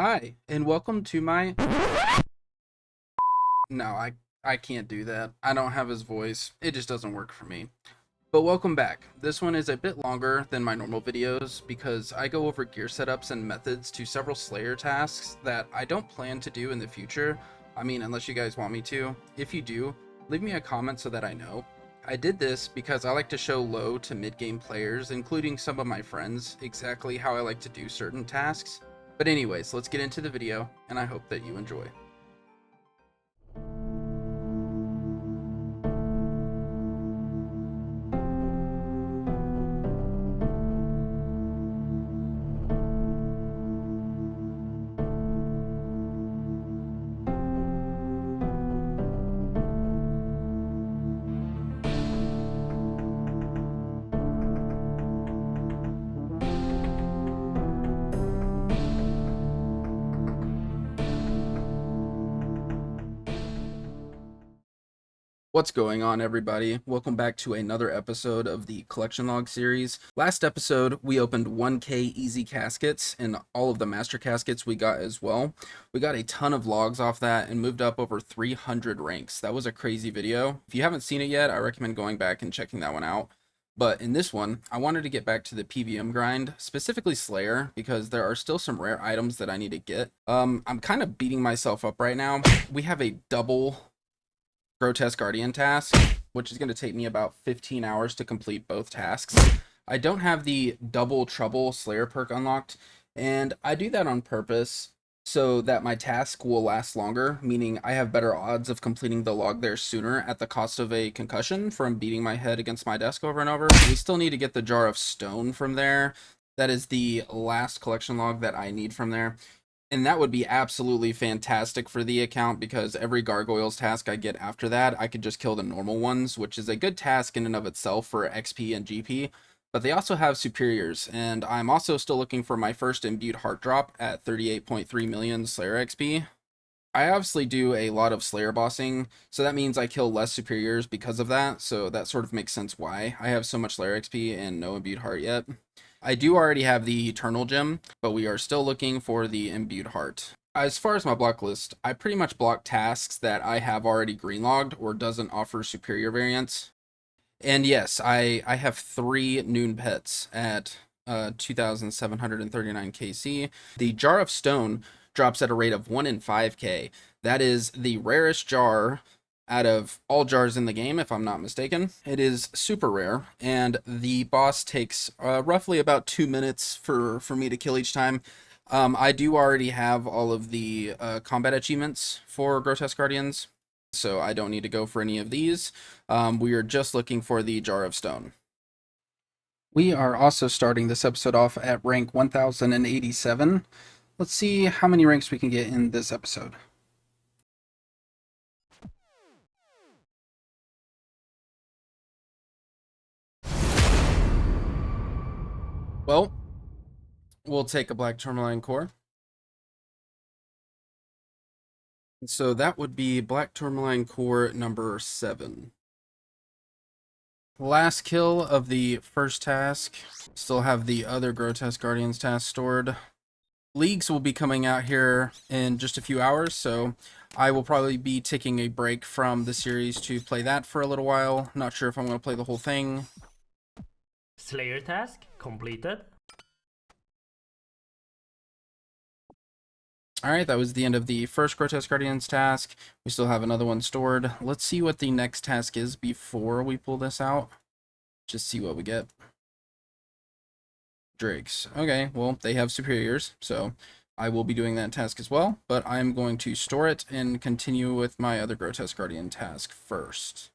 Hi, and welcome to my... No, I can't do that. I don't have his voice. It just doesn't work for me. But welcome back. This one is a bit longer than my normal videos because I go over gear setups and methods to several Slayer tasks that I don't plan to do in the future. I mean, unless you guys want me to. If you do, leave me a comment so that I know. I did this because I like to show low to mid-game players, including some of my friends, exactly how I like to do certain tasks. But anyways, let's get into the video, and I hope that you enjoy. What's going on, everybody? Welcome back to another episode of the Collection Log series. Last episode, we opened 1k easy caskets, and all of the master caskets we got as well. We got a ton of logs off that and moved up over 300 ranks. That was a crazy video. If you haven't seen it yet, I recommend going back and checking that one out. But in this one, I wanted to get back to the PVM grind, specifically Slayer, because there are still some rare items that I need to get. I'm kind of beating myself up right now. We have a double Grotesque Guardian task, which is going to take me about 15 hours to complete both tasks. I don't have the double trouble Slayer perk unlocked, and I do that on purpose so that my task will last longer, meaning I have better odds of completing the log there sooner at the cost of a concussion from beating my head against my desk over and over. We still need to get the Jar of Stone from there. That is the last collection log that I need from there. And that would be absolutely fantastic for the account because every gargoyles task I get after that, I could just kill the normal ones, which is a good task in and of itself for XP and GP. But they also have superiors, and I'm also still looking for my first imbued heart drop at 38.3 million Slayer XP. I obviously do a lot of Slayer bossing, so that means I kill less superiors because of that, so that sort of makes sense why I have so much Slayer XP and no imbued heart yet. I do already have the Eternal Gem, but we are still looking for the Imbued Heart. As far as my block list, I pretty much block tasks that I have already greenlogged or doesn't offer superior variants. And yes, I have 3 Noon Pets at 2,739 KC. The Jar of Stone drops at a rate of 1 in 5k. That is the rarest jar out of all jars in the game, if I'm not mistaken. It is super rare, and the boss takes roughly about 2 minutes for me to kill each time. I do already have all of the combat achievements for Grotesque Guardians, so I don't need to go for any of these. We are just looking for the Jar of Stone. We are also starting this episode off at rank 1087. Let's see how many ranks we can get in this episode. Well, we'll take a black tourmaline core. So that would be black tourmaline core number 7. Last kill of the first task. Still have the other Grotesque Guardians task stored. Leagues will be coming out here in just a few hours, so I will probably be taking a break from the series to play that for a little while. Not sure if I'm going to play the whole thing. Slayer task completed. Alright, that was the end of the first Grotesque Guardians task. We still have another one stored. Let's see what the next task is before we pull this out. Just see what we get. Drakes. Okay, well, they have superiors, so I will be doing that task as well, but I'm going to store it and continue with my other Grotesque Guardian task first.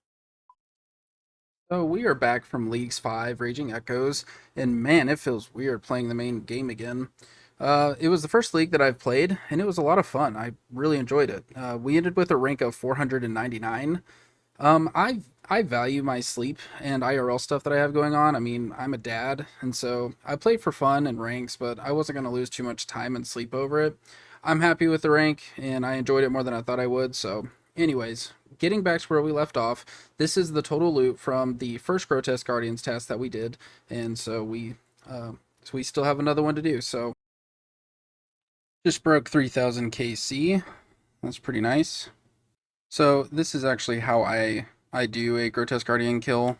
So we are back from Leagues 5, Raging Echoes, and man, it feels weird playing the main game again. It was the first league that I've played, and it was a lot of fun. I really enjoyed it. We ended with a rank of 499. I value my sleep and IRL stuff that I have going on. I mean, I'm a dad, and so I play for fun and ranks, but I wasn't going to lose too much time and sleep over it. I'm happy with the rank, and I enjoyed it more than I thought I would, so anyways, getting back to where we left off, this is the total loot from the first Grotesque Guardians task that we did, and so we still have another one to do, so Just broke 3000 KC. That's pretty nice. So this is actually how I do a Grotesque Guardian kill.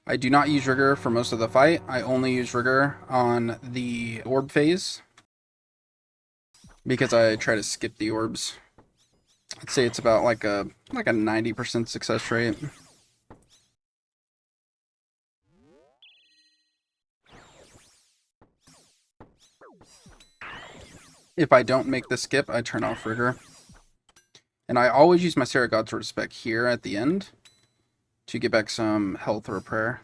I do not use Rigor for most of the fight. I only use Rigor on the orb phase because I try to skip the orbs. I'd say it's about like a 90% success rate. If I don't make the skip, I turn off Rigor. And I always use my Sarah God's Respect here at the end to get back some health or prayer.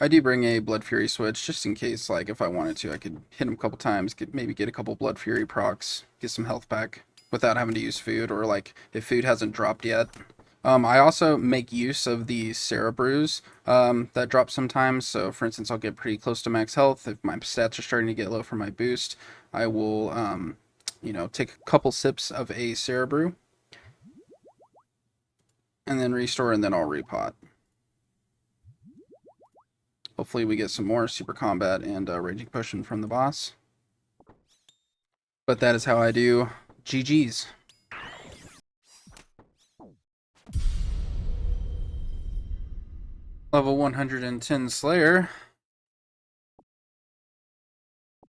I do bring a Blood Fury switch just in case, like, if I wanted to, I could hit him a couple times, maybe get a couple Blood Fury procs, get some health back without having to use food, or like if food hasn't dropped yet. I also make use of the Sarah brews that drop sometimes. So, for instance, I'll get pretty close to max health. If my stats are starting to get low for my boost, I will, take a couple sips of a Sarah brew and then restore, and then I'll repot. Hopefully we get some more super combat and raging potion from the boss. But that is how I do. GG's. Level 110 Slayer.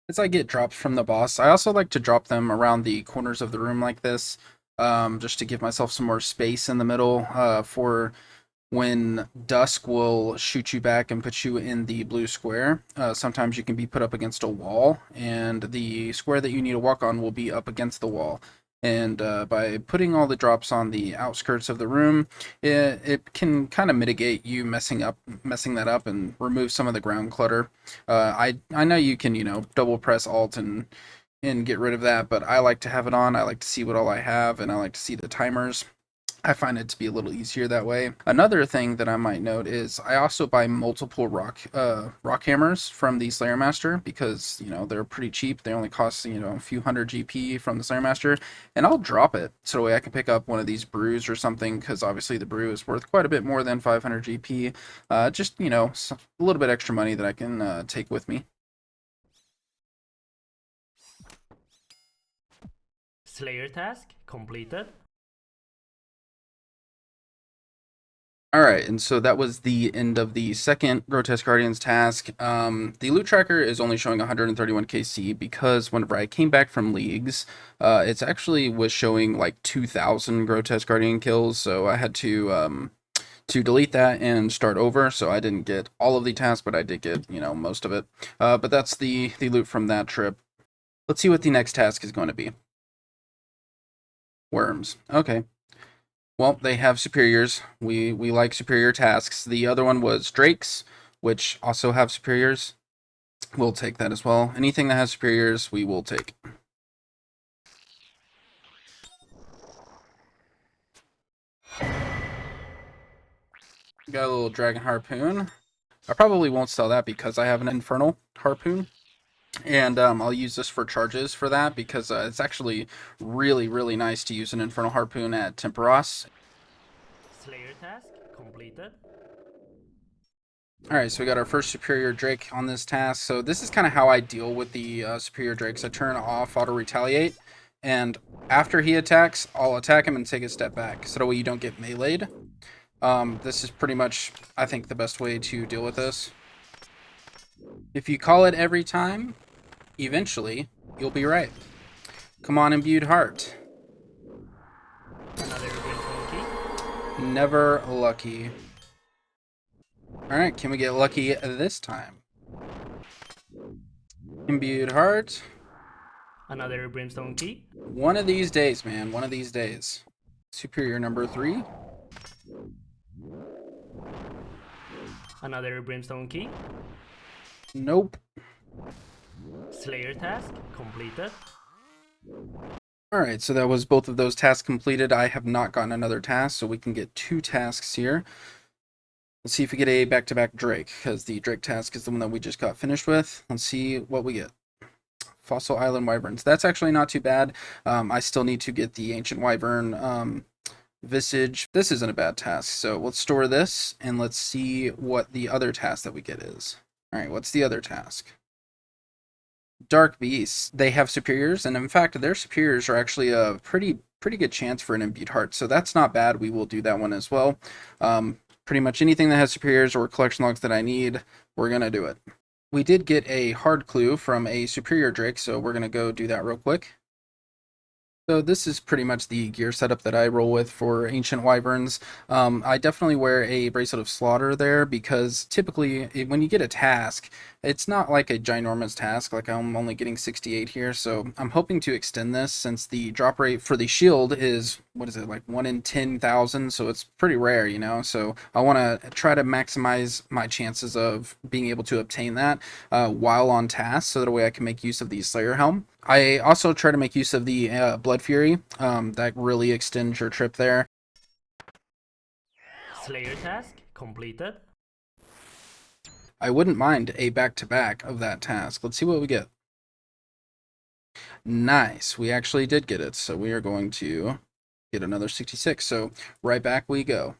As I get drops from the boss, I also like to drop them around the corners of the room like this, just to give myself some more space in the middle for when dusk will shoot you back and put you in the blue square. Sometimes you can be put up against a wall, and the square that you need to walk on will be up against the wall. And by putting all the drops on the outskirts of the room, it can kind of mitigate you messing that up and remove some of the ground clutter. I know you can, double press Alt and get rid of that, but I like to have it on. I like to see what all I have, and I like to see the timers. I find it to be a little easier that way. Another thing that I might note is I also buy multiple rock hammers from the Slayer Master because, they're pretty cheap. They only cost, a few hundred GP from the Slayer Master, and I'll drop it so that way I can pick up one of these brews or something, because obviously the brew is worth quite a bit more than 500 GP. Just, a little bit extra money that I can take with me. Slayer task completed. Alright, and so that was the end of the second Grotesque Guardians task. The loot tracker is only showing 131 KC because whenever I came back from leagues, it's actually was showing like 2,000 Grotesque Guardian kills, so I had to delete that and start over. So I didn't get all of the tasks, but I did get, most of it. But that's the loot from that trip. Let's see what the next task is going to be. Worms. Okay. Well, they have superiors. We like superior tasks. The other one was drakes, which also have superiors. We'll take that as well. Anything that has superiors, we will take. Got a little dragon harpoon. I probably won't sell that because I have an infernal harpoon. And I'll use this for charges for that because it's actually really, really nice to use an infernal harpoon at Temperos. Slayer task completed. Alright, so we got our first superior drake on this task. So this is kind of how I deal with the superior drakes. I turn off auto retaliate, and after he attacks, I'll attack him and take a step back, so that way you don't get meleeed. This is pretty much, I think, the best way to deal with this. If you call it every time, eventually, you'll be right. Come on, imbued heart. Another brimstone key. Never lucky. Alright, can we get lucky this time? Imbued heart. Another brimstone key. One of these days, man. One of these days. Superior number 3. Another brimstone key. Nope. Slayer task completed. Alright, so that was both of those tasks completed. I have not gotten another task, so we can get 2 tasks here. Let's see if we get a back-to-back Drake, because the Drake task is the one that we just got finished with. Let's see what we get. Fossil Island Wyverns. That's actually not too bad. I still need to get the Ancient Wyvern Visage. This isn't a bad task, so let's store this, and let's see what the other task that we get is. Alright, what's the other task? Dark Beasts, they have superiors, and in fact, their superiors are actually a pretty good chance for an imbued heart. So that's not bad. We will do that one as well. Pretty much anything that has superiors or collection logs that I need, we're gonna do it. We did get a hard clue from a superior Drake, so we're gonna go do that real quick. So this is pretty much the gear setup that I roll with for Ancient Wyverns. I definitely wear a Bracelet of Slaughter there because typically when you get a task, it's not like a ginormous task, like I'm only getting 68 here, so I'm hoping to extend this since the drop rate for the shield is, what is it, like 1 in 10,000, so it's pretty rare, you know, so I want to try to maximize my chances of being able to obtain that while on task, so that way I can make use of the Slayer Helm. I also try to make use of the Blood Fury. That really extends your trip there. Slayer task completed. I wouldn't mind a back-to-back of that task. Let's see what we get. Nice. We actually did get it, so we are going to get another 66. So right back we go.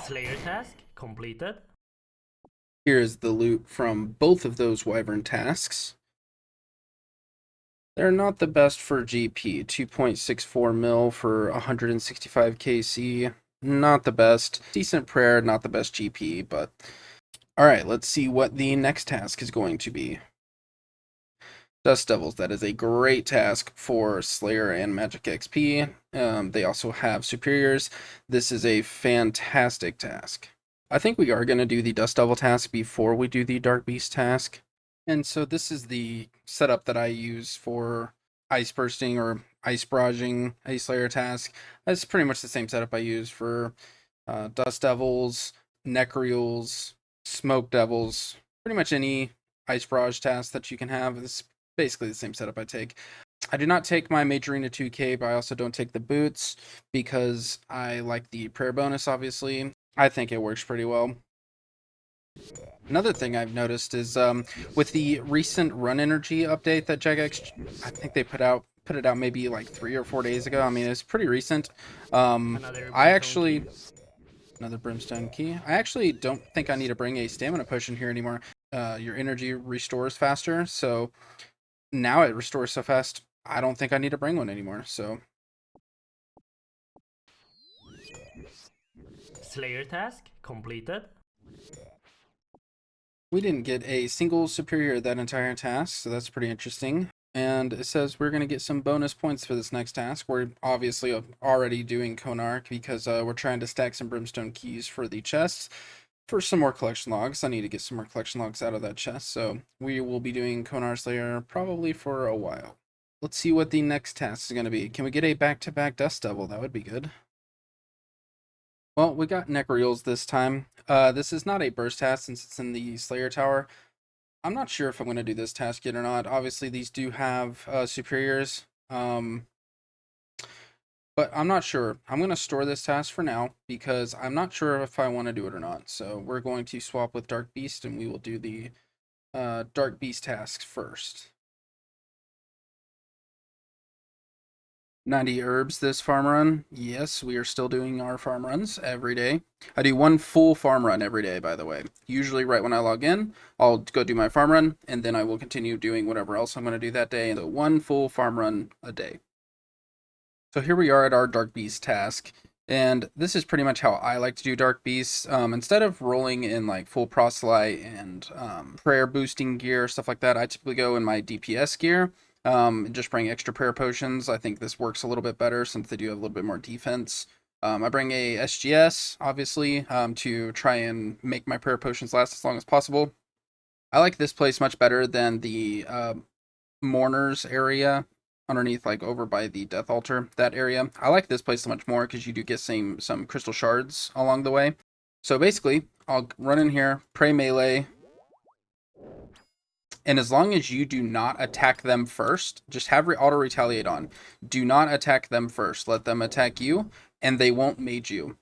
Slayer task completed. Here is the loot from both of those Wyvern tasks. They're not the best for GP. 2.64 mil for 165 KC. Not the best. Decent prayer, not the best GP, but alright, let's see what the next task is going to be. Dust Devils, that is a great task for Slayer and Magic XP. They also have superiors. This is a fantastic task. I think we are going to do the Dust Devil task before we do the Dark Beast task. And so this is the setup that I use for ice bursting or ice barraging a Slayer task. That's pretty much the same setup I use for Dust Devils, Necreals, Smoke Devils, pretty much any ice barrage task that you can have. It's basically the same setup I take. I do not take my Majorina 2K, but I also don't take the boots because I like the prayer bonus, obviously. I think it works pretty well. Another thing I've noticed is with the recent run energy update that Jagex, I think they put it out maybe like 3 or 4 days ago. I mean, it's pretty recent. I actually another brimstone key. I actually don't think I need to bring a stamina potion here anymore. Your energy restores faster, so now it restores so fast. I don't think I need to bring one anymore. So Slayer task completed. we didn't get a single superior that entire task, so that's pretty interesting. And it says we're going to get some bonus points for this next task. We're obviously already doing Konark because we're trying to stack some brimstone keys for the chests. For some more collection logs, I need to get some more collection logs out of that chest, so we will be doing Konar Slayer probably for a while. Let's see what the next task is going to be. Can we get a back-to-back Dust Devil? That would be good. Well, we got Necreals this time. This is not a burst task since it's in the Slayer Tower. I'm not sure if I'm going to do this task yet or not. Obviously, these do have superiors, but I'm not sure. I'm going to store this task for now because I'm not sure if I want to do it or not. So we're going to swap with Dark Beast and we will do the Dark Beast tasks first. 90 herbs this farm run. Yes, we are still doing our farm runs every day. I do one full farm run every day, by the way. Usually right when I log in, I'll go do my farm run, and then I will continue doing whatever else I'm going to do that day. So one full farm run a day. So here we are at our Dark Beast task. And this is pretty much how I like to do Dark Beasts. Instead of rolling in like full proselyte and prayer boosting gear, stuff like that, I typically go in my DPS gear. Just bring extra prayer potions. I think this works a little bit better since they do have a little bit more defense. I bring a SGS, obviously, to try and make my prayer potions last as long as possible. I like this place much better than the mourners area underneath, like over by the death altar, that area. I like this place so much more because you do get some crystal shards along the way. So basically, I'll run in here, pray melee, and as long as you do not attack them first, just have auto retaliate on. Do not attack them first. Let them attack you, and they won't mage you.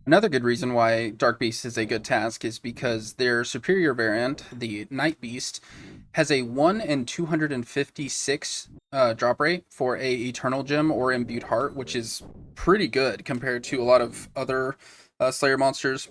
Another good reason why Dark Beast is a good task is because their superior variant, the Night Beast, has a 1 in 256 drop rate for a Eternal Gem or Imbued Heart, which is pretty good compared to a lot of other Slayer monsters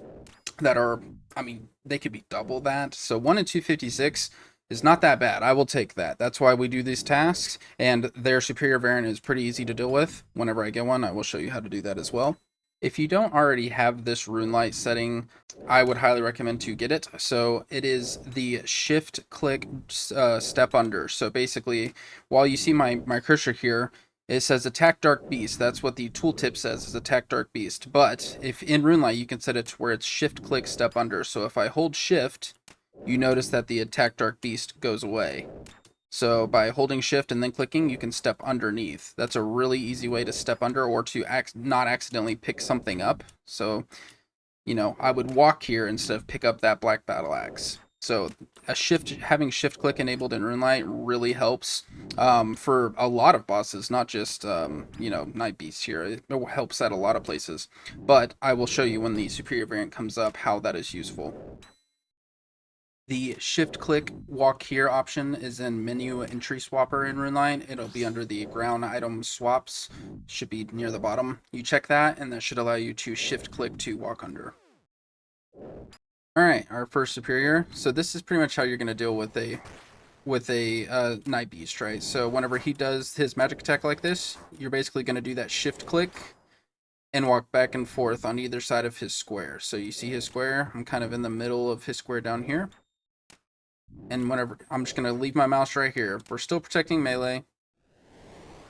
that are, I mean, they could be double that. So 1 in 256 is not that bad. I will take that. That's why we do these tasks, and their superior variant is pretty easy to deal with. Whenever I get one, I will show you how to do that as well. If you don't already have this rune light setting, I would highly recommend to get it. So it is the shift click step under. So basically, while you see my cursor here, it says attack dark beast. That's what the tooltip says, is attack dark beast. But if in runelight, you can set it to where it's shift click step under. So if I hold shift, you notice that the attack dark beast goes away. So by holding shift and then clicking, you can step underneath. That's a really easy way to step under or to not accidentally pick something up. So, you know, I would walk here instead of pick up that black battle axe. So having shift click enabled in runelight really helps for a lot of bosses, not just you know, night beasts here. It helps at a lot of places. But I will show you when the superior variant comes up how that is useful. The shift click walk here option is in menu entry swapper in Runeline. It'll be under the ground item swaps, should be near the bottom. You check that and that should allow you to shift click to walk under. Alright, our first superior. So this is pretty much how you're going to deal with a night beast, right? So whenever he does his magic attack like this, you're basically going to do that shift click and walk back and forth on either side of his square. So you see his square, I'm kind of in the middle of his square down here. And whenever I'm just going to leave my mouse right here. We're still protecting melee.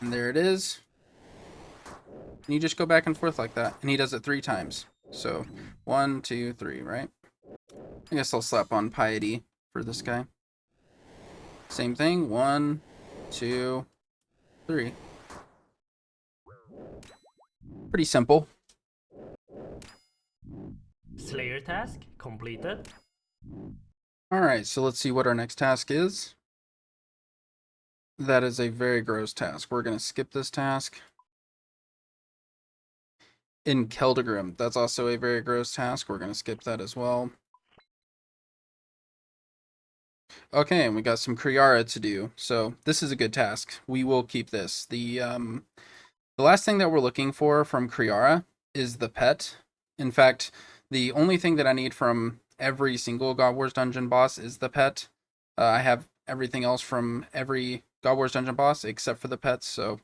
And there it is. And you just go back and forth like that. And he does it 3 times. So 1, 2, 3, right? I guess I'll slap on piety for this guy. Same thing. 1, 2, 3. Pretty simple. Slayer task completed. Alright, so let's see what our next task is. That is a very gross task. We're going to skip this task. In Keldegrim, that's also a very gross task. We're going to skip that as well. Okay, and we got some Kriara to do. So this is a good task. We will keep this. The last thing that we're looking for from Kriara is the pet. In fact, the only thing that I need from every single God Wars dungeon boss is the pet. I have everything else from every God Wars dungeon boss except for the pets. So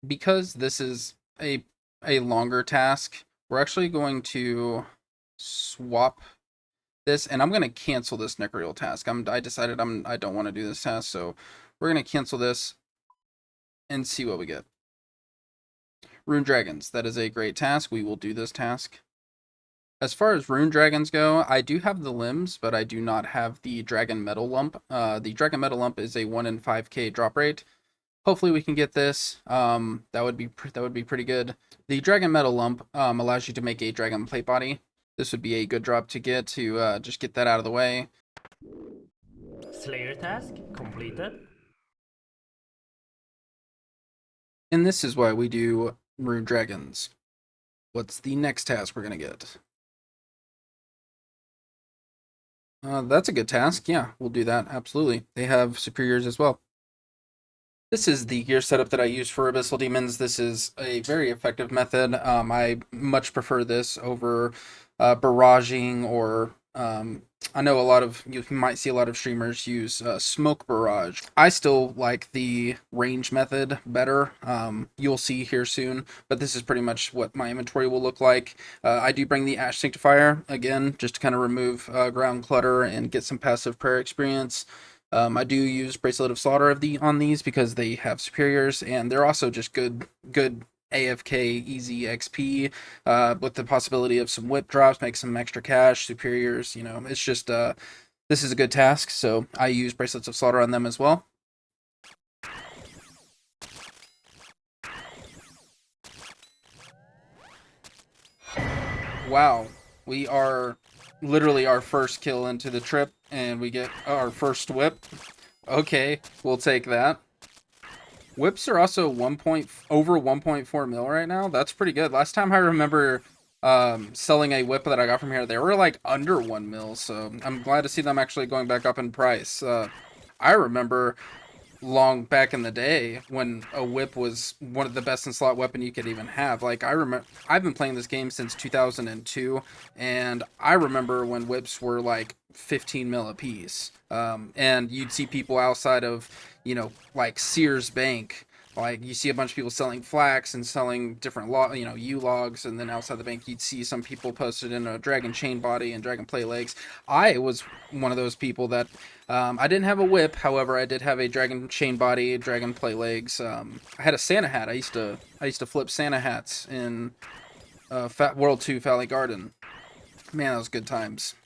because this is a longer task, we're actually going to swap this, and I'm going to cancel this Necroreal task. I decided I don't want to do this task, so we're going to cancel this and see what we get. Rune Dragons, that is a great task. We will do this task. As far as Rune Dragons go, I do have the limbs, but I do not have the Dragon Metal Lump. The Dragon Metal Lump is a 1 in 5k drop rate. Hopefully we can get this. That would be pretty good. The Dragon Metal Lump allows you to make a Dragon Plate Body. This would be a good drop to get to just get that out of the way. Slayer task completed. And this is why we do Rune Dragons. What's the next task we're going to get? That's a good task. Yeah, we'll do that. Absolutely. They have superiors as well. This is the gear setup that I use for Abyssal Demons. This is a very effective method. I much prefer this over barraging or I know you might see a lot of streamers use smoke barrage. I still like the range method better. You'll see here soon, but this is pretty much what my inventory will look like. I do bring the Ash Sanctifier again, just to kind of remove ground clutter and get some passive prayer experience. I do use Bracelet of Slaughter on these because they have superiors, and they're also just good AFK easy XP with the possibility of some whip drops, make some extra cash, superiors. You know, it's just this is a good task, so I use Bracelets of Slaughter on them as well. Wow, we are literally our first kill into the trip, and we get our first whip. Okay, we'll take that. Whips are also over 1.4 mil right now. That's pretty good. Last time I remember selling a whip that I got from here, they were like under 1 mil, so I'm glad to see them actually going back up in price. I remember long back in the day when a whip was one of the best in slot weapon you could even have. Like, I've been playing this game since 2002, and I remember when whips were like 15 mil a piece. And you'd see people outside of, like Sears Bank. Like you see a bunch of people selling flax and selling different U logs, and then outside the bank you'd see some people posted in a dragon chain body and dragon play legs. I was one of those people that I didn't have a whip, however I did have a dragon chain body, dragon play legs. I had a Santa hat. I used to flip Santa hats in World 2 Valley Garden. Man, that was good times.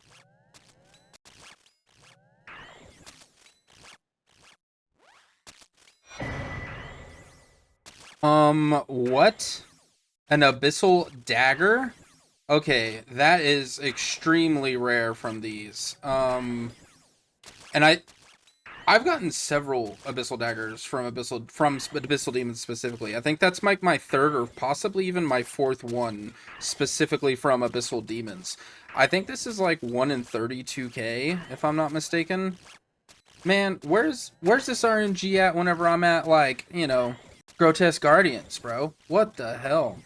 What? An abyssal dagger? Okay, that is extremely rare from these. And I've gotten several abyssal daggers from abyssal demons specifically. I think that's like my third or possibly even my fourth one specifically from abyssal demons. I think this is like 1 in 32k if I'm not mistaken. Man, where's this RNG at whenever I'm at, like, grotesque guardians, bro? What the hell?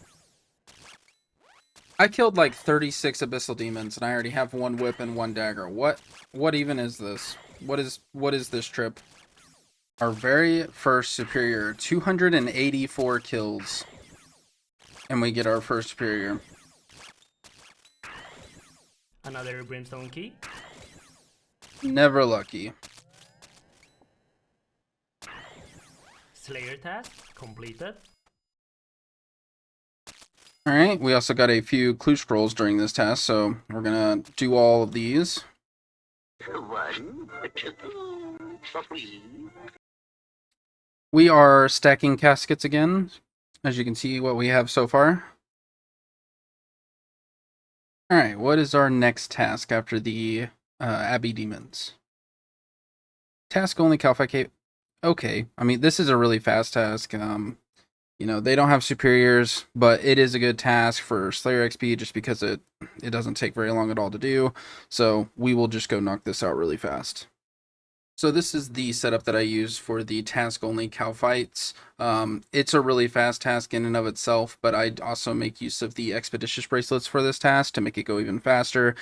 I killed like 36 abyssal demons and I already have 1 whip and 1 dagger. What even is this? What is this trip? Our very first superior, 284 kills. And we get our first superior. Another brimstone key. Never lucky. Slayer task completed. Alright, we also got a few clue scrolls during this task, so we're gonna do all of these. 1, 2, 3. We are stacking caskets again, as you can see what we have so far. Alright, what is our next task after the Abbey Demons? Task only Calify Cave. Okay, I mean, this is a really fast task. They don't have superiors, but it is a good task for Slayer XP just because it doesn't take very long at all to do. So we will just go knock this out really fast. So this is the setup that I use for the task only cow fights. It's a really fast task in and of itself, but I also make use of the expeditious bracelets for this task to make it go even faster.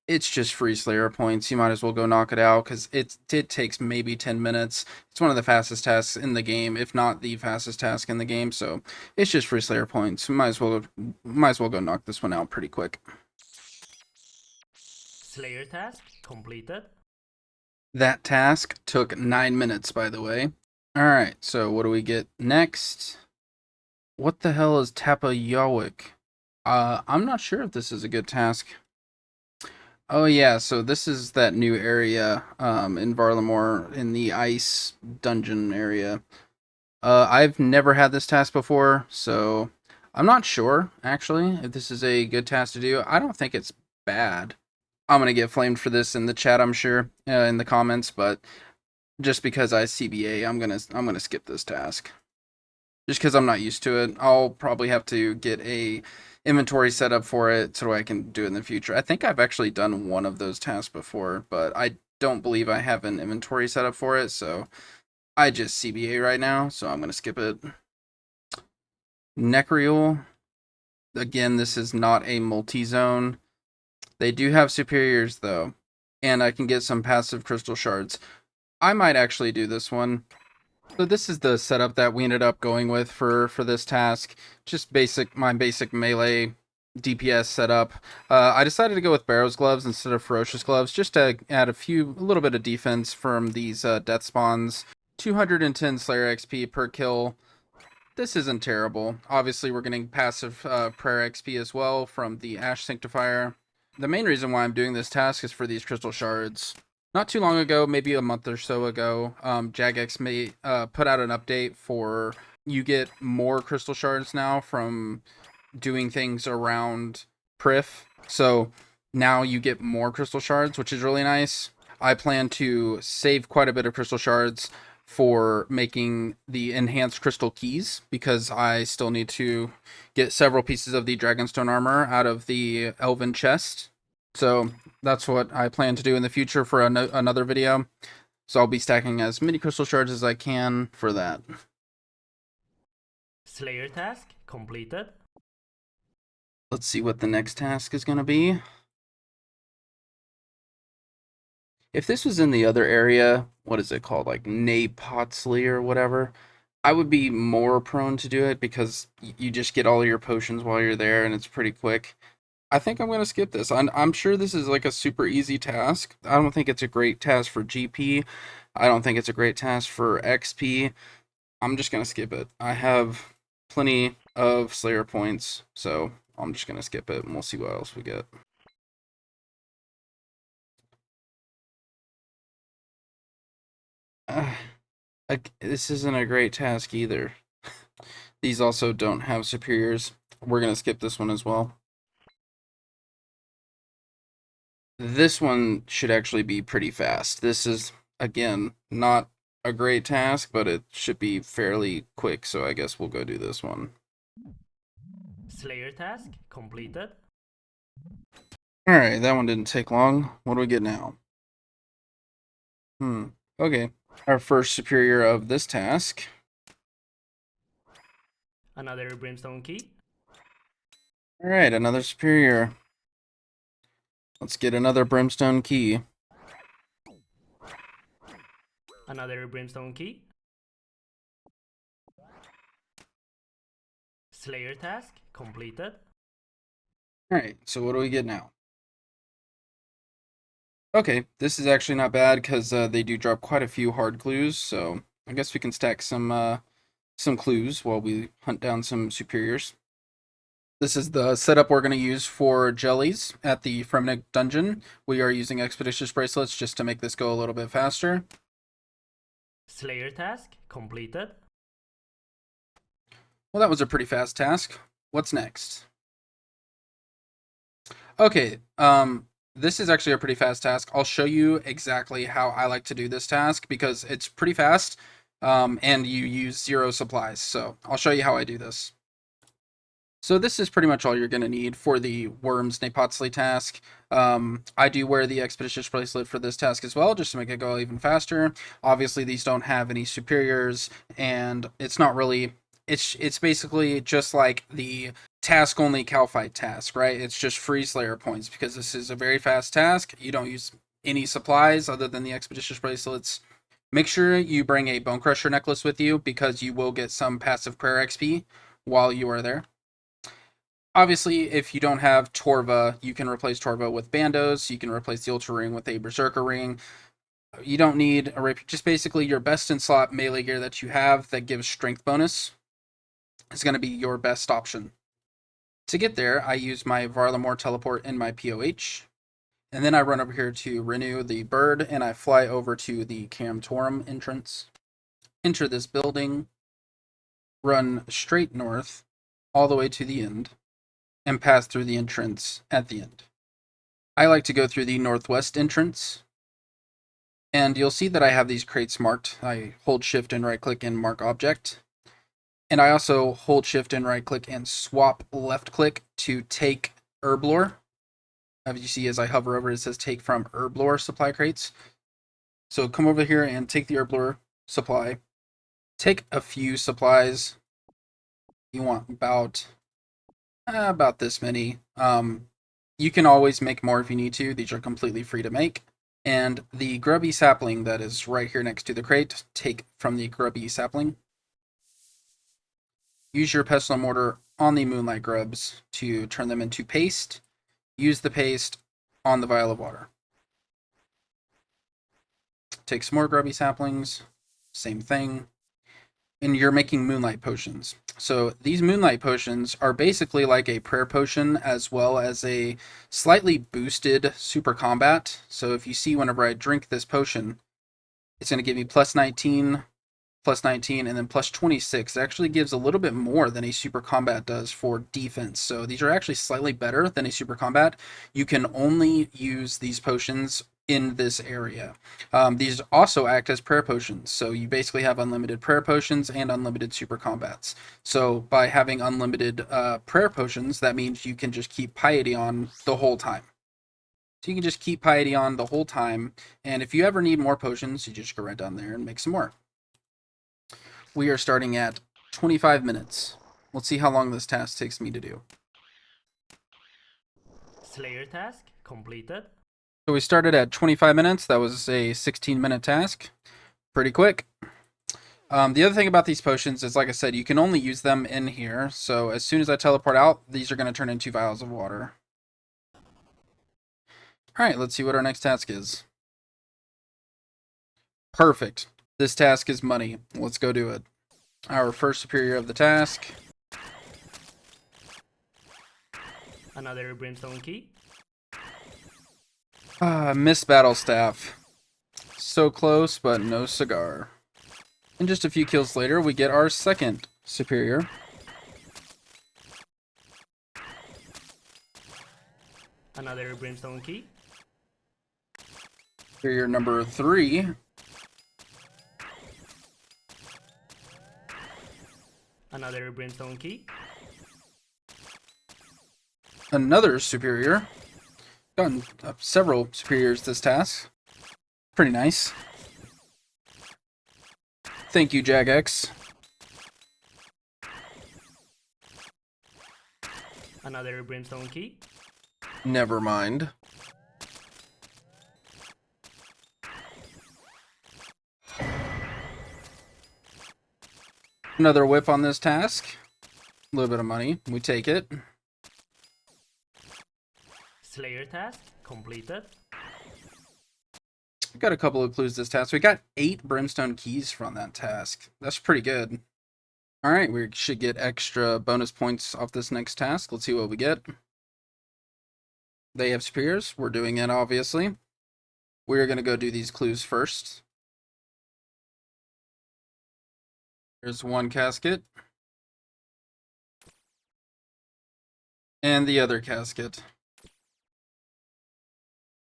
It's just free Slayer points. You might as well go knock it out because it takes maybe 10 minutes. It's one of the fastest tasks in the game, if not the fastest task in the game. So it's just free Slayer points. Might as well go knock this one out pretty quick. Slayer task completed. That task took 9 minutes, by the way. All right, so what do we get next? What the hell is Tapayawik? I'm not sure if this is a good task. Oh yeah, so this is that new area in Varlamore in the ice dungeon area. I've never had this task before, so I'm not sure actually if this is a good task to do. I don't think it's bad. I'm gonna get flamed for this in the chat, I'm sure, in the comments, but just because I CBA, I'm gonna skip this task. Just because I'm not used to it. I'll probably have to get a inventory set up for it so I can do it in the future. I think I've actually done one of those tasks before, but I don't believe I have an inventory set up for it, so I just CBA right now, so I'm going to skip it. Necreal. Again, this is not a multi-zone. They do have superiors, though, and I can get some passive crystal shards. I might actually do this one. So this is the setup that we ended up going with for this task. Just my basic melee DPS setup. I decided to go with Barrow's gloves instead of Ferocious gloves, just to add a little bit of defense from these death spawns. 210 Slayer XP per kill. This isn't terrible. Obviously, we're getting passive prayer XP as well from the Ash Sanctifier. The main reason why I'm doing this task is for these crystal shards. Not too long ago, maybe a month or so ago, Jagex put out an update for you get more crystal shards now from doing things around Prif. So now you get more crystal shards, which is really nice. I plan to save quite a bit of crystal shards for making the enhanced crystal keys because I still need to get several pieces of the Dragonstone armor out of the Elven chest. So that's what I plan to do in the future for another video. So I'll be stacking as many crystal shards as I can for that. Slayer task completed. Let's see what the next task is going to be. If this was in the other area, what is it called, like Napotsley or whatever, I would be more prone to do it because you just get all of your potions while you're there and it's pretty quick. I think I'm gonna skip this. I'm sure this is like a super easy task. I don't think it's a great task for GP. I don't think it's a great task for XP. I'm just gonna skip it. I have plenty of Slayer points, so I'm just gonna skip it and we'll see what else we get. Uh, this isn't a great task either. These also don't have superiors. We're gonna skip this one as well. This one should actually be pretty fast. This is, again, not a great task, but it should be fairly quick, so I guess we'll go do this one. Slayer task completed. Alright, that one didn't take long. What do we get now? Okay. Our first superior of this task. Another brimstone key. Alright, another superior. Let's get another brimstone key. Another brimstone key. Slayer task completed. Alright, so what do we get now? Okay, this is actually not bad because they do drop quite a few hard clues, so I guess we can stack some clues while we hunt down some superiors. This is the setup we're going to use for jellies at the Fremenic dungeon. We are using expeditious bracelets just to make this go a little bit faster. Slayer task completed. Well, that was a pretty fast task. What's next? Okay, this is actually a pretty fast task. I'll show you exactly how I like to do this task because it's pretty fast, and you use 0 supplies. So I'll show you how I do this. So this is pretty much all you're going to need for the Worms Napotsley task. I do wear the Expeditious Bracelet for this task as well, just to make it go even faster. Obviously, these don't have any superiors, and it's not really... It's basically just like the task-only cow fight task, right? It's just free Slayer points, because this is a very fast task. You don't use any supplies other than the Expeditious Bracelets. Make sure you bring a Bone Crusher necklace with you, because you will get some passive prayer XP while you are there. Obviously, if you don't have Torva, you can replace Torva with Bandos. You can replace the Ultra Ring with a Berserker Ring. You don't need a Rapier. Just basically your best in slot melee gear that you have that gives strength bonus is going to be your best option. To get there, I use my Varlamore teleport in my POH. And then I run over here to renew the bird, and I fly over to the Camtorum entrance. Enter this building. Run straight north, all the way to the end, and pass through the entrance at the end. I like to go through the northwest entrance, and you'll see that I have these crates marked. I hold shift and right click and mark object, and I also hold shift and right click and swap left click to take herblore. As you see, as I hover over, it says take from herblore supply crates. So come over here and take the herblore supply. Take a few supplies. You want about this many. You can always make more if you need to. These are completely free to make. And the grubby sapling that is right here next to the crate, take from the grubby sapling. Use your pestle and mortar on the moonlight grubs to turn them into paste. Use the paste on the vial of water. Take some more grubby saplings, same thing. And you're making moonlight potions. So these moonlight potions are basically like a prayer potion as well as a slightly boosted super combat. So if you see whenever I drink this potion, it's going to give me plus 19, and then plus 26. It actually gives a little bit more than a super combat does for defense. So these are actually slightly better than a super combat. You can only use these potions in this area. These also act as prayer potions, so you basically have unlimited prayer potions and unlimited super combats. So by having unlimited prayer potions, that means you can just keep piety on the whole time. So you can just keep piety on the whole time, and if you ever need more potions, you just go right down there and make some more. We are starting at 25 minutes. Let's see how long this task takes me to do. Slayer task completed. So we started at 25 minutes. That was a 16-minute task. Pretty quick. The other thing about these potions is, like I said, you can only use them in here. So as soon as I teleport out, these are going to turn into vials of water. Alright, let's see what our next task is. Perfect. This task is money. Let's go do it. Our first superior of the task. Another brimstone key. Miss Battle Staff. So close, but no cigar. And just a few kills later, we get our second superior. Another brimstone key. Superior number 3. Another brimstone key. Another superior. Gotten several superiors this task. Pretty nice. Thank you, Jagex. Another brimstone key. Never mind. Another whip on this task. A little bit of money. We take it. Slayer task completed. Got a couple of clues this task. We got 8 brimstone keys from that task. That's pretty good. Alright, we should get extra bonus points off this next task. Let's see what we get. They have superiors. We're doing it, obviously. We're going to go do these clues first. Here's one casket. And the other casket.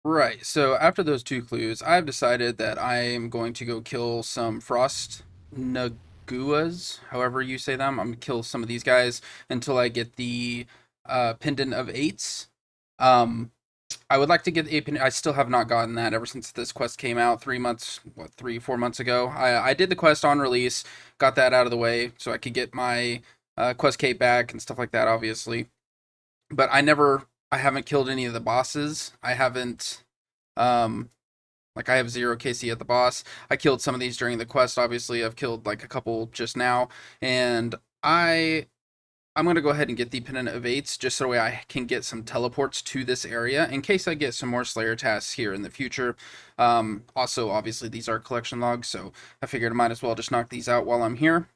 Right, so after those 2 clues, I've decided that I am going to go kill some frost naguas, however you say them. I'm going to kill some of these guys until I get the pendant of 8s. I would like to get a pendant. I still have not gotten that ever since this quest came out 4 months ago. I did the quest on release, got that out of the way so I could get my quest cape back and stuff like that, obviously. But I haven't killed any of the bosses. I haven't, like I have 0 KC at the boss. I killed some of these during the quest, obviously. I've killed like a couple just now. And I'm going to go ahead and get the Pendant of 8s just so that way I can get some teleports to this area in case I get some more Slayer tasks here in the future. Also, obviously, these are collection logs, so I figured I might as well just knock these out while I'm here.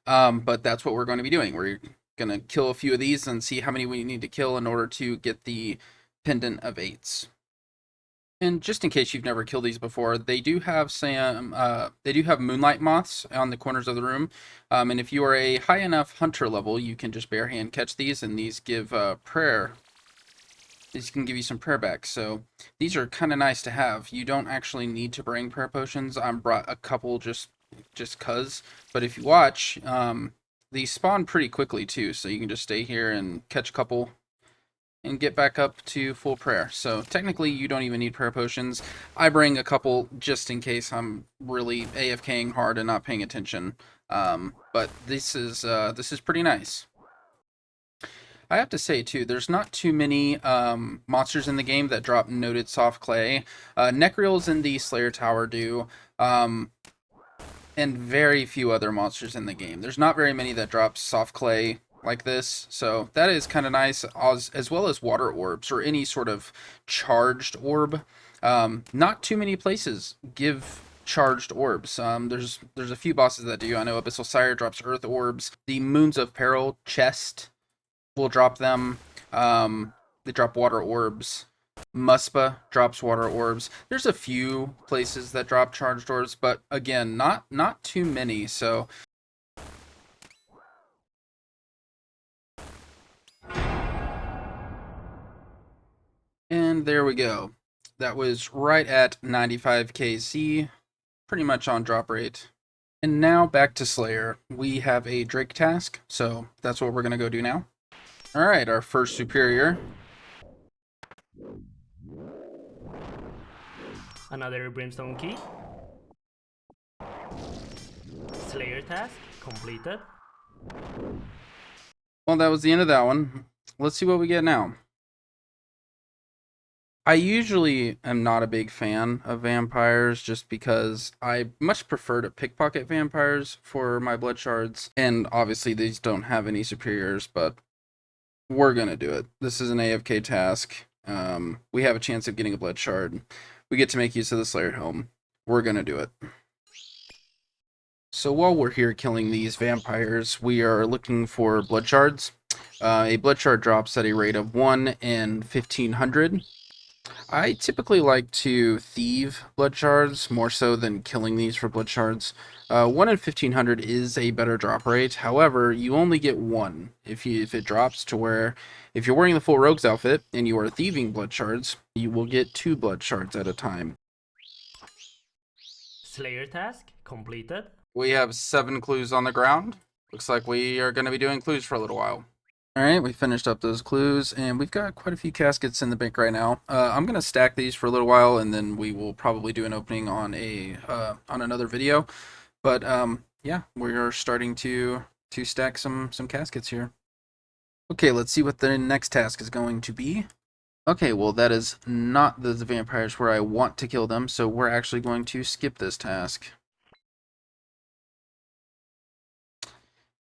But that's what we're going to be doing. We're gonna kill a few of these and see how many we need to kill in order to get the Pendant of 8s. And just in case you've never killed these before, they do have moonlight moths on the corners of the room. And if you are a high enough hunter level, you can just bare hand catch these, and these give prayer. These can give you some prayer back. So these are kind of nice to have. You don't actually need to bring prayer potions. I brought a couple just cuz. But if you watch, these spawn pretty quickly too, so you can just stay here and catch a couple and get back up to full prayer. So technically you don't even need prayer potions. I bring a couple just in case I'm really AFKing hard and not paying attention. But this is pretty nice. I have to say too, there's not too many monsters in the game that drop noted soft clay. Necreals in the Slayer Tower do. And very few other monsters in the game. There's not very many that drop soft clay like this, so that is kind of nice, as well as water orbs or any sort of charged orb. Not too many places give charged orbs. There's a few bosses that do. I know Abyssal Sire drops earth orbs. The Moons of Peril chest will drop them. They drop water orbs. Muspa drops water orbs. There's a few places that drop charged orbs, but again, not too many. So and there we go. That was right at 95 KC, pretty much on drop rate. And now back to Slayer. We have a Drake task, so that's what we're gonna go do now. All right, our first superior. Another brimstone key. Slayer task completed. Well, that was the end of that one. Let's see what we get now. I usually am not a big fan of vampires just because I much prefer to pickpocket vampires for my blood shards. And obviously these don't have any superiors, but we're gonna do it. This is an AFK task. We have a chance of getting a blood shard. We get to make use of the Slayer Helm. We're gonna do it. So while we're here killing these vampires, we are looking for blood shards. A blood shard drops at a rate of 1 in 1500. I typically like to thieve blood shards more so than killing these for blood shards. 1 in 1500 is a better drop rate. However, you only get one if it drops to where if you're wearing the full rogue's outfit and you are thieving blood shards, you will get 2 blood shards at a time. Slayer task completed. We have 7 clues on the ground. Looks like we are going to be doing clues for a little while. Alright, we finished up those clues, and we've got quite a few caskets in the bank right now. I'm going to stack these for a little while, and then we will probably do an opening on on another video. But yeah, we're starting to stack some caskets here. Okay, let's see what the next task is going to be. Okay, well that is not the vampires where I want to kill them, so we're actually going to skip this task.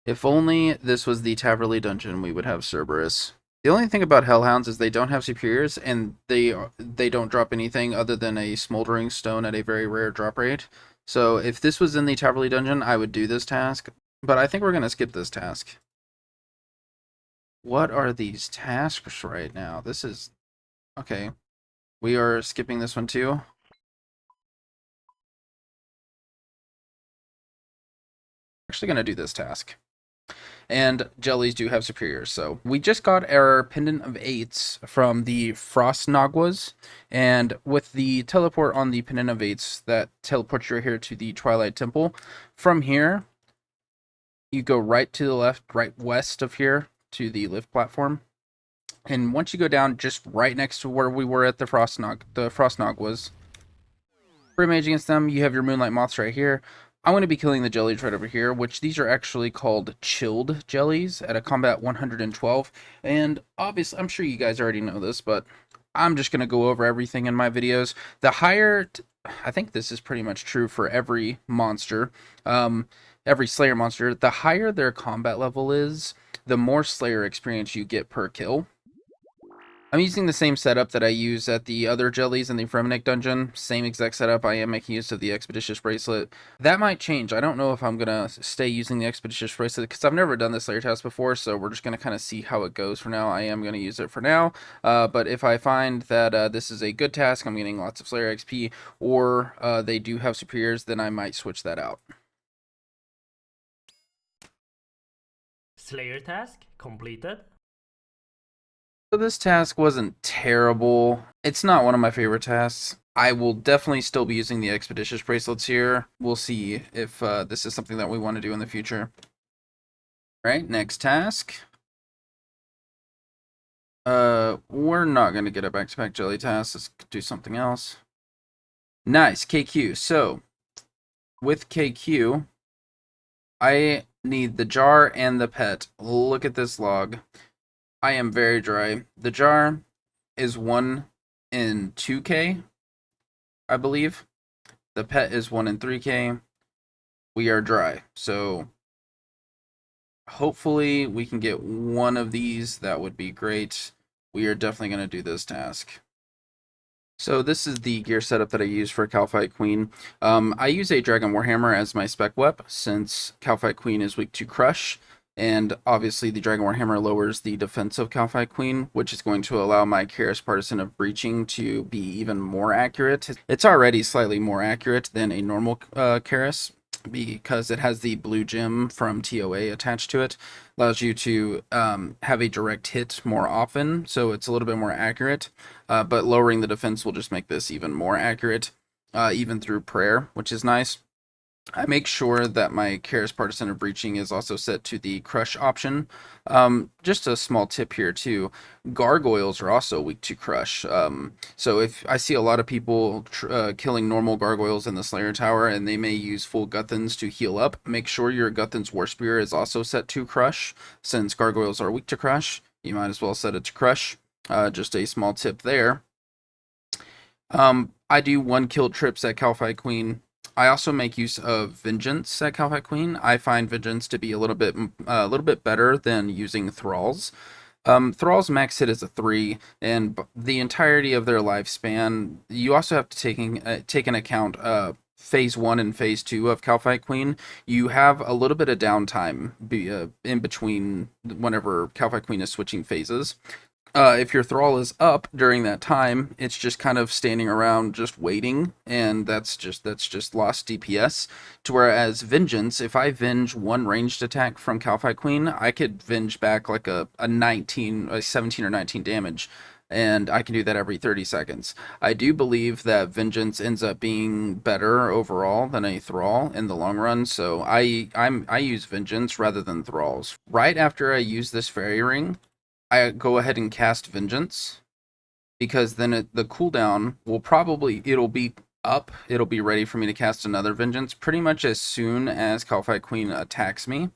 If only this was the Taverley dungeon, we would have Cerberus. The only thing about Hellhounds is they don't have superiors, and they don't drop anything other than a smoldering stone at a very rare drop rate. So if this was in the Taverley dungeon, I would do this task, but I think we're going to skip this task. What are these tasks right now? This is... Okay. We are skipping this one too. Actually going to do this task. And jellies do have superiors. So we just got our pendant of 8s from the Frost Nagwas, and with the teleport on the pendant of 8s, that teleports you here to the Twilight Temple. From here, you go right to the left, right west of here to the lift platform. And once you go down, just right next to where we were at the Frost Nagwas, for mage against them, you have your Moonlight Moths right here. I'm going to be killing the jellies right over here, which these are actually called chilled jellies at a combat 112. And obviously, I'm sure you guys already know this, but I'm just going to go over everything in my videos. The higher, I think this is pretty much true for every monster, every Slayer monster, the higher their combat level is, the more Slayer experience you get per kill. I'm using the same setup that I use at the other jellies in the Fremenic dungeon. Same exact setup. I am making use of the Expeditious Bracelet. That might change. I don't know if I'm going to stay using the Expeditious Bracelet because I've never done this Slayer task before, so we're just going to kind of see how it goes for now. I am going to use it for now, but if I find that this is a good task, I'm getting lots of Slayer XP, or they do have superiors, then I might switch that out. Slayer task completed. So this task wasn't terrible. It's not one of my favorite tasks. I will definitely still be using the Expeditious Bracelets here. We'll see if this is something that we want to do in the future. Alright, next task. We're not going to get a back-to-back jelly task. Let's do something else. Nice, KQ. So, with KQ, I need the jar and the pet. Look at this log. I am very dry. The jar is 1 in 2k, I believe. The pet is 1 in 3k. We are dry. So hopefully we can get one of these. That would be great. We are definitely going to do this task. So this is the gear setup that I use for Calfight Queen. I use a Dragon Warhammer as my spec wep since Calfight Queen is weak to Crush. And obviously the Dragon Warhammer lowers the defense of Calfight Queen, which is going to allow my Karis Partisan of Breaching to be even more accurate. It's already slightly more accurate than a normal Karis, because it has the blue gem from TOA attached to it. Allows you to have a direct hit more often, so it's a little bit more accurate. But lowering the defense will just make this even more accurate, even through prayer, which is nice. I make sure that my Karis Partisan of Breaching is also set to the Crush option. Just a small tip here too, gargoyles are also weak to Crush. So if I see a lot of people killing normal gargoyles in the Slayer Tower and they may use full Guthans to heal up, make sure your Guthan's War Spear is also set to Crush. Since gargoyles are weak to Crush, you might as well set it to Crush. Just a small tip there. I do one kill trips at Calphi Queen. I also make use of Vengeance at Calphi Queen. I find Vengeance to be a little bit better than using Thralls. Thrall's max hit is a 3, and the entirety of their lifespan. You also have to take in account phase 1 and phase 2 of Calphi Queen. You have a little bit of downtime in between whenever Calphi Queen is switching phases. If your thrall is up during that time, it's just kind of standing around just waiting, and that's just lost DPS. To whereas Vengeance, if I venge one ranged attack from Calphi Queen, I could venge back like a 17 or 19 damage, and I can do that every 30 seconds. I do believe that Vengeance ends up being better overall than a Thrall in the long run, so I use Vengeance rather than Thralls. Right after I use this Fairy Ring, I go ahead and cast Vengeance, because then the cooldown it'll be up, it'll be ready for me to cast another Vengeance pretty much as soon as Calphi Queen attacks me.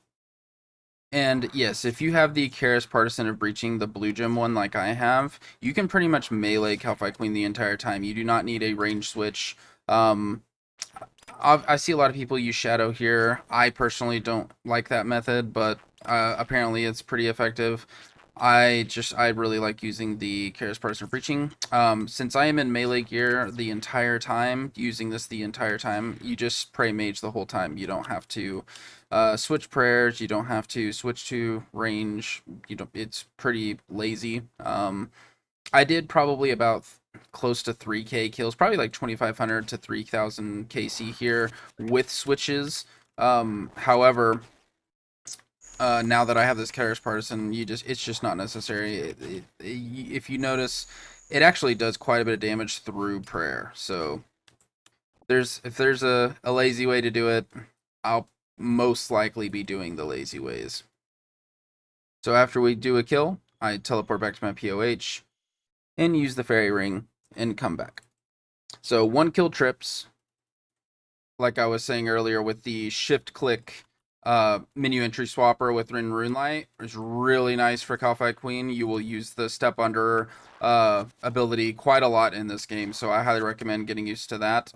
And yes, if you have the Karis Partisan of Breaching, the blue gem one like I have, you can pretty much melee Calphi Queen the entire time. You do not need a range switch. I see a lot of people use Shadow here. I personally don't like that method, but apparently it's pretty effective. I really like using the Karis Partisan of Breaching. Since I am in melee gear the entire time, using this the entire time, you just pray mage the whole time. You don't have to switch prayers. You don't have to switch to range. It's pretty lazy. I did probably about close to 3k kills, probably like 2500 to 3000 KC here with switches. However, now that I have this Karis Partisan, it's just not necessary. If you notice, it actually does quite a bit of damage through prayer. So if there's a lazy way to do it, I'll most likely be doing the lazy ways. So after we do a kill, I teleport back to my POH and use the Fairy Ring and come back. So one kill trips, like I was saying earlier, with the shift click menu entry swapper with Runelight is really nice for Calphi Queen. You will use the step under ability quite a lot in this game, so I highly recommend getting used to that.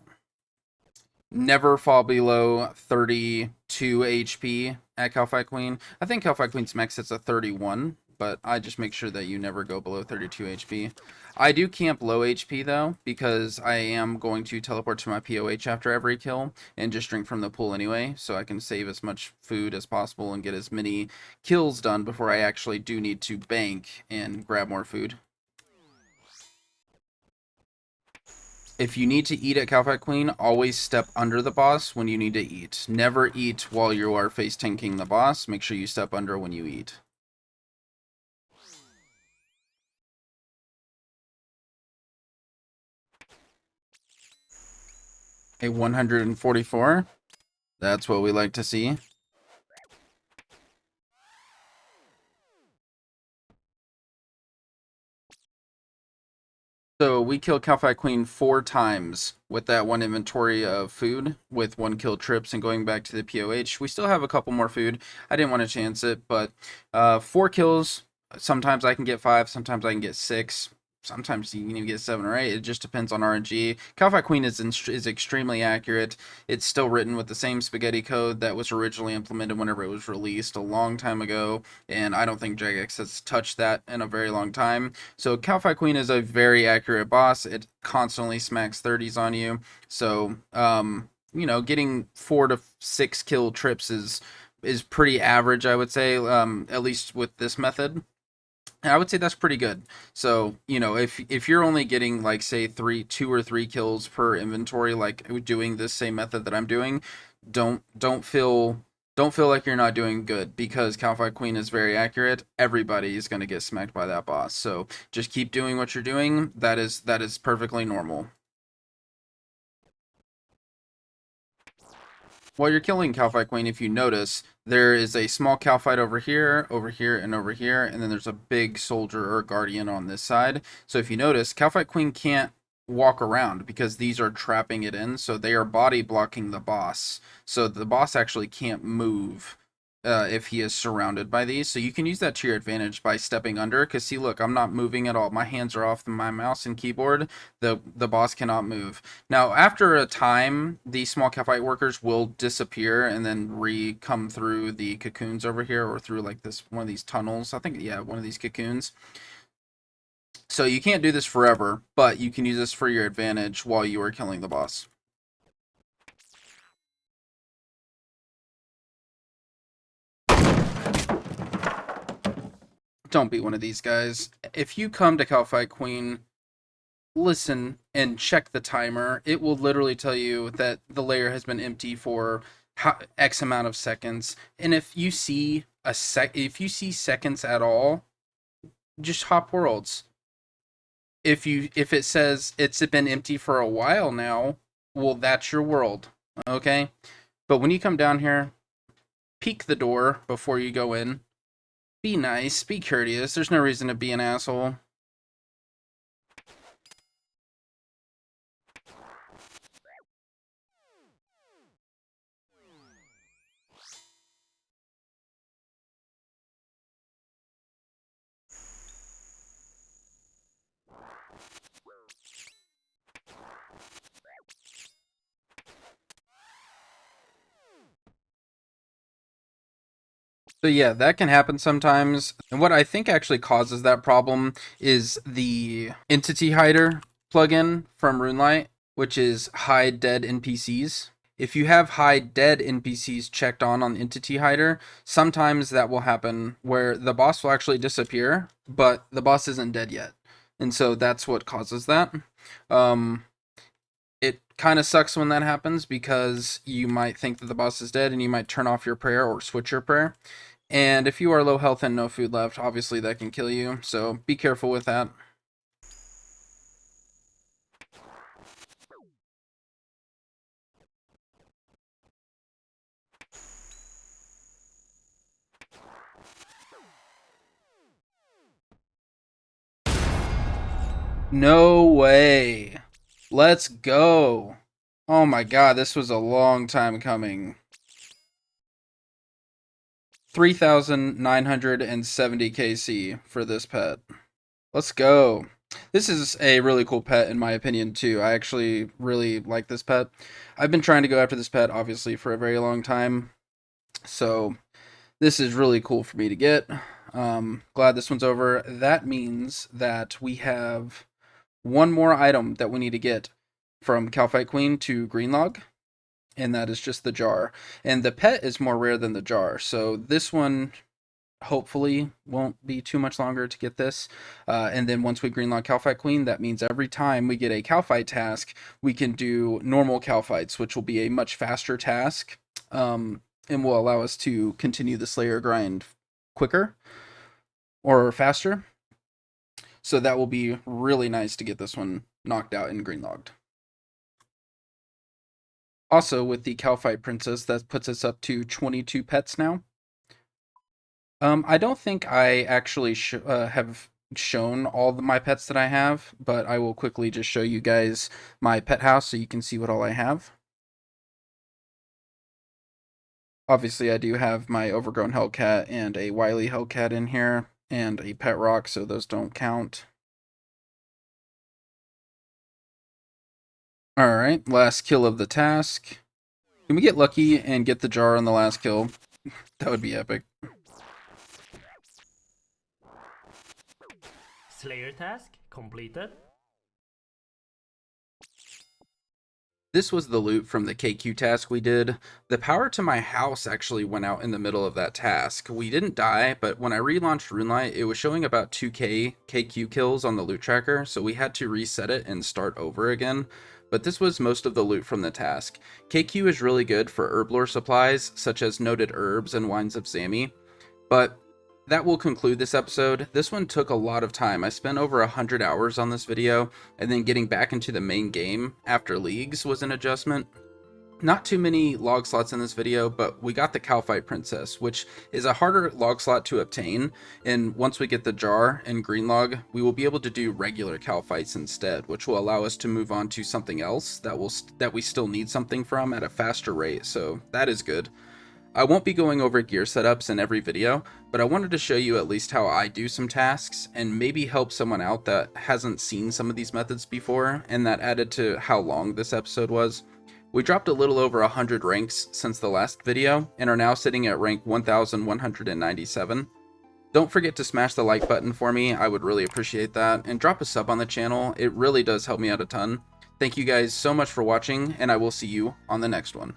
Never fall below 32 HP at Calphi Queen. I think Calphi Queen's max hits a 31, but I just make sure that you never go below 32 HP. I do camp low HP though, because I am going to teleport to my POH after every kill and just drink from the pool anyway, so I can save as much food as possible and get as many kills done before I actually do need to bank and grab more food. If you need to eat at Calphi Queen, always step under the boss when you need to eat. Never eat while you are face tanking the boss. Make sure you step under when you eat. A 144. That's what we like to see. So we killed Calphi Queen 4 times with that one inventory of food with 1 kill trips and going back to the POH. We still have a couple more food. I didn't want to chance it, but 4 kills. Sometimes I can get 5, sometimes I can get 6. Sometimes you can even get 7 or 8. It just depends on RNG. Calphi Queen is extremely accurate. It's still written with the same spaghetti code that was originally implemented whenever it was released a long time ago, and I don't think Jagex has touched that in a very long time. So Calphi Queen is a very accurate boss. It constantly smacks 30s on you. So getting 4 to 6 kill trips is pretty average, I would say, at least with this method. I would say that's pretty good. So, if you're only getting like say 2 or 3 kills per inventory, like doing this same method that I'm doing, don't feel like you're not doing good, because Calphi Queen is very accurate. Everybody is going to get smacked by that boss. So, just keep doing what you're doing. That is perfectly normal. While you're killing Calphi Queen, if you notice, there is a small Calphite over here, and over here, and then there's a big soldier or guardian on this side. So if you notice, Calphite Queen can't walk around because these are trapping it in, so they are body blocking the boss. So the boss actually can't move if he is surrounded by these. So you can use that to your advantage by stepping under, because see, look, I'm not moving at all. My hands are off my mouse and keyboard. The boss cannot move. Now, after a time, the small fight workers will disappear and then come through the cocoons over here, or through like this one of these tunnels. I think, yeah, one of these cocoons. So you can't do this forever, but you can use this for your advantage while you are killing the boss. Don't be one of these guys. If you come to Calfight Queen, listen and check the timer. It will literally tell you that the layer has been empty for X amount of seconds. And if you see seconds at all, just hop worlds. If it says it's been empty for a while now, well, that's your world, okay? But when you come down here, peek the door before you go in. Be nice, be courteous. There's no reason to be an asshole. So yeah, that can happen sometimes. And what I think actually causes that problem is the entity hider plugin from RuneLite, which is hide dead NPCs. If you have hide dead NPCs checked on entity hider, sometimes that will happen where the boss will actually disappear, but the boss isn't dead yet. And so that's what causes that. It kind of sucks when that happens, because you might think that the boss is dead and you might turn off your prayer or switch your prayer. And if you are low health and no food left, obviously that can kill you. So be careful with that. No way. Let's go. Oh my god, this was a long time coming. 3,970 KC for this pet. Let's go. This is a really cool pet in my opinion too. I actually really like this pet. I've been trying to go after this pet obviously for a very long time. So this is really cool for me to get. Glad this one's over. That means that we have one more item that we need to get from Calfight Queen to Greenlog, and that is just the jar. And the pet is more rare than the jar, so this one hopefully won't be too much longer to get this. And then once we greenlog Calfight Queen, that means every time we get a Calfight task, we can do normal Calfights, which will be a much faster task, and will allow us to continue the Slayer grind quicker or faster. So that will be really nice to get this one knocked out and greenlogged. Also, with the Calfight Princess, that puts us up to 22 pets now. I don't think I actually have shown all my pets that I have, but I will quickly just show you guys my pet house so you can see what all I have. Obviously, I do have my overgrown Hellcat and a wily Hellcat in here, and a pet rock, so those don't count. Alright, last kill of the task. Can we get lucky and get the jar on the last kill? That would be epic. Slayer task completed. This was the loot from the KQ task we did. The power to my house actually went out in the middle of that task. We didn't die, but when I relaunched RuneLite, it was showing about 2k KQ kills on the loot tracker, so we had to reset it and start over again. But this was most of the loot from the task. KQ is really good for herb lore supplies, such as noted herbs and wines of Zami, but that will conclude this episode. This one took a lot of time. I spent over 100 hours on this video, and then getting back into the main game after leagues was an adjustment. Not too many log slots in this video, but we got the Calfight Princess, which is a harder log slot to obtain, and once we get the jar and Greenlog, we will be able to do regular Calfights instead, which will allow us to move on to something else that we still need something from at a faster rate, so that is good. I won't be going over gear setups in every video, but I wanted to show you at least how I do some tasks and maybe help someone out that hasn't seen some of these methods before, and that added to how long this episode was. We dropped a little over 100 ranks since the last video and are now sitting at rank 1197. Don't forget to smash the like button for me, I would really appreciate that, and drop a sub on the channel, it really does help me out a ton. Thank you guys so much for watching, and I will see you on the next one.